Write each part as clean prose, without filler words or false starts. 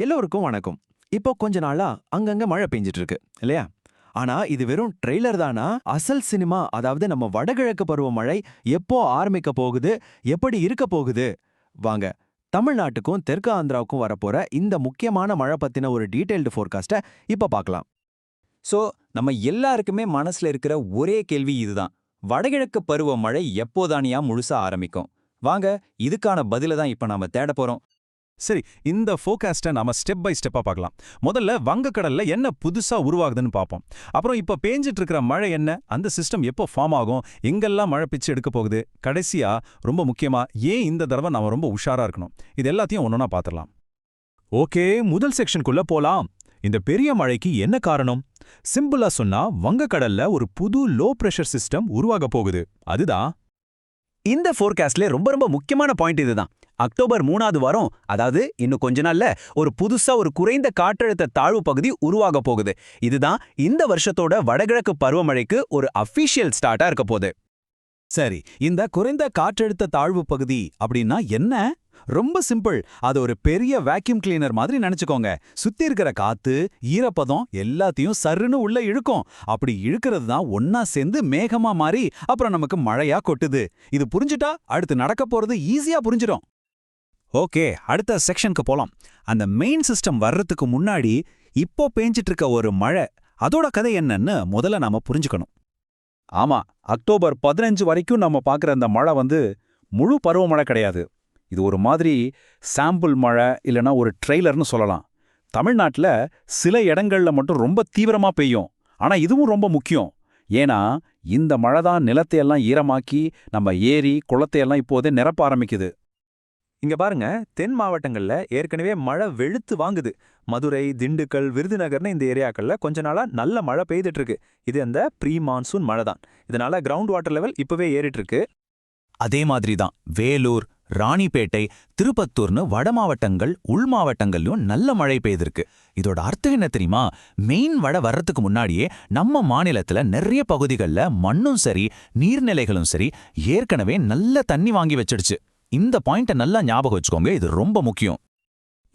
எல்லோருக்கும் வணக்கம். இப்போ கொஞ்ச நாளா அங்கங்க மழை பெஞ்சிட்டு இருக்கு இல்லையா? ஆனா இது வெறும் ட்ரெய்லர் தானா? அசல் சினிமா, அதாவது நம்ம வடகிழக்கு பருவமழை எப்போ ஆரம்பிக்க போகுது, எப்படி இருக்க போகுது? வாங்க, தமிழ்நாட்டுக்கும் தெற்கு ஆந்திராவுக்கும் வரப்போற இந்த முக்கியமான மழை பத்தின ஒரு டீடைல்டு ஃபோர்காஸ்ட்டை இப்ப பார்க்கலாம். சோ நம்ம எல்லாருக்குமே மனசுல இருக்கிற ஒரே கேள்வி இதுதான். வடகிழக்கு பருவமழை எப்போதானியா முழுசா ஆரம்பிக்கும்? வாங்க, இதுக்கான பதில தான் இப்ப நாம தேட போறோம். சரி, இந்த ஃபோகாஸ்ட்டை நாம ஸ்டெப் பை ஸ்டெப்பா பார்க்கலாம். முதல்ல வங்கக்கடல்ல என்ன புதுசா உருவாகுதுன்னு பார்ப்போம். அப்புறம் இப்ப பேஞ்சிட்டு இருக்கிற மழை என்ன, அந்த சிஸ்டம் எப்போ ஃபார்ம் ஆகும், எங்கெல்லாம் மழை பிச்சு எடுக்க போகுது, கடைசியா ரொம்ப முக்கியமா ஏன் இந்த தடவை நாம ரொம்ப உஷாரா இருக்கணும், இது எல்லாத்தையும் ஒன்னொன்னா பார்த்துடலாம். ஓகே, முதல் செக்ஷனுக்குள்ள போலாம். இந்த பெரிய மழைக்கு என்ன காரணம்? சிம்பிளா சொன்னா, வங்கக்கடல்ல ஒரு புது லோ பிரஷர் சிஸ்டம் உருவாக போகுது. அதுதான் இந்த ஃபோர்காஸ்ட்ல ரொம்ப முக்கியமான பாயிண்ட் இதுதான். அக்டோபர் 3வது வாரம், அதாவது இன்னும் கொஞ்ச நாள்ல ஒரு புதுசா ஒரு குறைந்த காற்றழுத்த தாழ்வு பகுதி உருவாக போகுது. இதுதான் இந்த வருஷத்தோட வடகிழக்கு பருவமழைக்கு ஒரு அஃபிஷியல் ஸ்டார்ட்டா இருக்க போகுது. சரி, இந்த குறைந்த காற்றழுத்த தாழ்வு பகுதி அப்படின்னா என்ன? ரொம்ப சிம்பிள். அது ஒரு பெரிய வேக்யூம் கிளீனர் மாதிரி நினைச்சுக்கோங்க. சுத்தி இருக்கிற காத்து, ஈரப்பதம் எல்லாத்தையும் சருன்னு உள்ள இழுக்கும். அப்படி இழுக்கிறது தான் ஒன்னா சேர்ந்து மேகமா மாறி அப்புறம் நமக்கு மழையா கொட்டுது. இது புரிஞ்சுட்டா அடுத்து நடக்க போறது ஈஸியா புரிஞ்சிடும். ஓகே, அடுத்த செக்ஷனுக்கு போலாம். அந்த மெயின் சிஸ்டம் வர்றதுக்கு முன்னாடி இப்போ பேஞ்சிட்டு இருக்க ஒரு மழை, அதோட கதை என்னன்னு முதல்ல நாம புரிஞ்சுக்கணும். ஆமா, அக்டோபர் 15 வரைக்கும் நம்ம பார்க்குற அந்த மழை முழு பருவமழை கிடையாது. இது ஒரு மாதிரி சாம்பிள் மழை, இல்லைனா ஒரு ட்ரெய்லர்னு சொல்லலாம். தமிழ்நாட்டில் சில இடங்கள்ல மட்டும் ரொம்ப தீவிரமா பெய்யும். ஆனா இதுவும் ரொம்ப முக்கியம். ஏன்னா இந்த மழை தான் நிலத்தையெல்லாம் ஈரமாக்கி நம்ம ஏரி குளத்தையெல்லாம் இப்போதே நிரப்ப ஆரம்பிக்குது. இங்க பாருங்க, தென் மாவட்டங்கள்ல ஏற்கனவே மழை வெளுத்து வாங்குது. மதுரை, திண்டுக்கல், விருதுநகர்னு இந்த ஏரியாக்கள்ல கொஞ்ச நாளா நல்ல மழை பெய்துட்டு இருக்கு. இது அந்த ப்ரீ மான்சூன் மழை தான். இதனால கிரவுண்ட் வாட்டர் லெவல் இப்பவே ஏறிட்டு இருக்கு. அதே மாதிரி தான் வேலூர், ராணிப்பேட்டை, திருப்பத்தூர்னு வட மாவட்டங்கள், உள் மாவட்டங்கள்லயும் நல்ல மழை பெய்திருக்கு. இதோட அர்த்தம் என்ன தெரியுமா? மெயின் மழை வர்றதுக்கு முன்னாடியே நம்ம மாநிலத்துல நிறைய பகுதிகளில் மண்ணும் சரி, நீர்நிலைகளும் சரி ஏற்கனவே நல்ல தண்ணி வாங்கி வச்சிடுச்சு. இந்த பாயிண்ட்டை நல்லா ஞாபகம் வச்சுக்கோங்க, இது ரொம்ப முக்கியம்.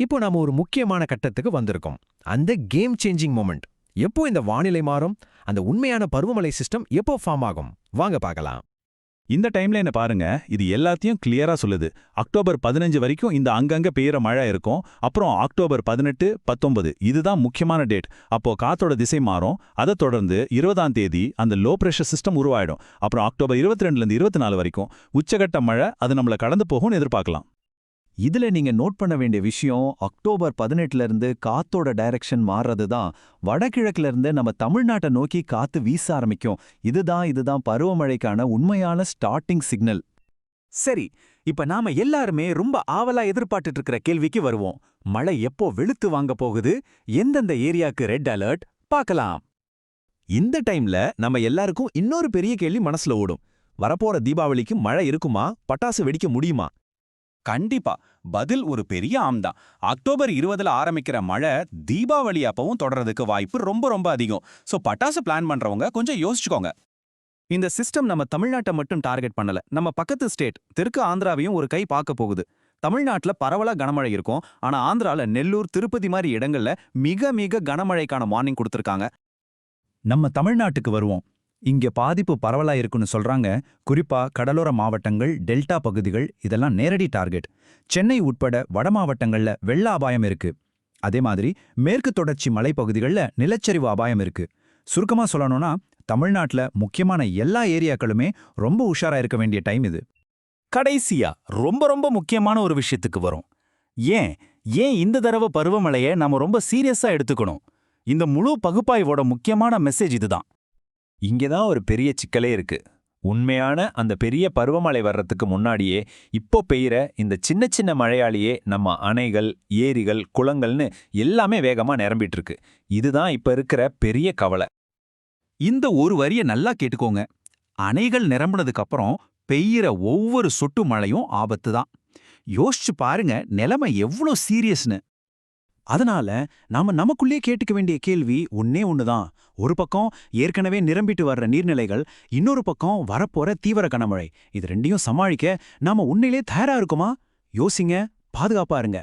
இப்போ நாம ஒரு முக்கியமான கட்டத்துக்கு வந்திருக்கோம். அந்த கேம் சேஞ்சிங் மொமெண்ட். எப்போ இந்த வானிலை மாறும், அந்த உண்மையான பருவமழை சிஸ்டம் எப்போ ஃபார்ம் ஆகும், வாங்க பார்க்கலாம். இந்த டைம்ல என்ன பாருங்க, இது எல்லாத்தையும் கிளியரா சொல்லுது. அக்டோபர் 15 வரைக்கும் இந்த அங்கங்க பெய்யற மழை இருக்கும். அப்புறம் அக்டோபர் 18, 19 இதுதான் முக்கியமான டேட். அப்போ காத்தோட திசை மாறும். அதை தொடர்ந்து 20ஆம் தேதி அந்த லோ பிரஷர் சிஸ்டம் உருவாயிடும். அப்புறம் அக்டோபர் 22லேருந்து 24 வரைக்கும் உச்சகட்ட மழை அது நம்மள கடந்து போகும்னு எதிர்பார்க்கலாம். இதுல நீங்க நோட் பண்ண வேண்டிய விஷயம், அக்டோபர் 18ல இருந்து காத்தோட டைரக்ஷன் மாறுறது தான். வடகிழக்குல இருந்து நம்ம தமிழ்நாட்டை நோக்கி காத்து வீச ஆரம்பிக்கும். இதுதான் பருவமழைக்கான உண்மையான ஸ்டார்டிங் சிக்னல். சரி, இப்ப நாம எல்லாருமே ரொம்ப ஆவலா எதிர்பார்த்துட்டு இருக்கிற கேள்விக்கு வருவோம். மழை எப்போ வெளுத்து வாங்க போகுது, எந்தெந்த ஏரியாக்கு ரெட் அலர்ட், பார்க்கலாம். இந்த டைம்ல நம்ம எல்லாருக்கும் இன்னொரு பெரிய கேள்வி மனசுல ஓடும். வரப்போற தீபாவளிக்கு மழை இருக்குமா? பட்டாசு வெடிக்க முடியுமா? கண்டிப்பா பதில் ஒரு பெரிய ஆம்தான். அக்டோபர் 20ல ஆரம்பிக்கிற மழை தீபாவளி அப்பவும் தொடர்றதுக்கு வாய்ப்பு ரொம்ப அதிகம். சோ பட்டாசு பிளான் பண்றவங்க கொஞ்சம் யோசிச்சுக்கோங்க. இந்த சிஸ்டம் நம்ம தமிழ்நாட்டை மட்டும் டார்கெட் பண்ணல, நம்ம பக்கத்து ஸ்டேட் தெற்கு ஆந்திராவையும் ஒரு கை பார்க்க போகுது. தமிழ்நாட்டுல பரவலா கனமழை இருக்கும். ஆனா ஆந்திரால நெல்லூர், திருப்பதி மாதிரி இடங்கள்ல மிக கனமழைக்கான வார்னிங் கொடுத்திருக்காங்க. நம்ம தமிழ்நாட்டுக்கு வருவோம். இங்க பாதிப்பு பரவலா இருக்குன்னு சொல்றாங்க. குறிப்பா கடலோர மாவட்டங்கள், டெல்டா பகுதிகள் இதெல்லாம் நேரடி டார்கெட். சென்னை உட்பட வட மாவட்டங்கள்ல வெள்ள அபாயம் இருக்கு. அதே மாதிரி மேற்கு தொடர்ச்சி மலைப்பகுதிகள்ல நிலச்சரிவு அபாயம் இருக்கு. சுருக்கமா சொல்லணும்னா, தமிழ்நாட்டுல முக்கியமான எல்லா ஏரியாக்களுமே ரொம்ப உஷாரா இருக்க வேண்டிய டைம் இது. கடைசியா ரொம்ப முக்கியமான ஒரு விஷயத்துக்கு வரும். ஏன் இந்த தடவை பருவமழையை நாம ரொம்ப சீரியஸா எடுத்துக்கணும்? இந்த முழு பகுப்பாய்வோட முக்கியமான மெசேஜ் இதுதான். இங்கதான் ஒரு பெரிய சிக்கலே இருக்கு. உண்மையான அந்த பெரிய பருவமழை வர்றதுக்கு முன்னாடியே இப்போ பெய்கிற இந்த சின்ன மழையாலேயே நம்ம அணைகள், ஏரிகள், குளங்கள்னு எல்லாமே வேகமா நிரம்பிட்டு இருக்கு. இதுதான் இப்ப இருக்கிற பெரிய கவலை. இந்த ஒரு வரிய நல்லா கேட்டுக்கோங்க. அணைகள் நிரம்பினதுக்கு அப்புறம் பெய்யிற ஒவ்வொரு சொட்டு மழையும் ஆபத்து தான். யோசிச்சு பாருங்க நிலைமை எவ்வளோ சீரியஸ்னு. அதனால நாம நமக்குள்ளே கேட்டுக்க வேண்டிய கேள்வி ஒன்னே ஒண்ணுதான். ஒரு பக்கம் ஏற்கனவே நிரம்பிட்டு வர்ற நீர்நிலைகள், இன்னொரு பக்கம் வரப்போற தீவிர கனமழை. இது ரெண்டையும் சமாளிக்க நாம உண்மையிலே தயாரா இருக்குமா? யோசிங்க, பாதுகாப்பா இருங்க.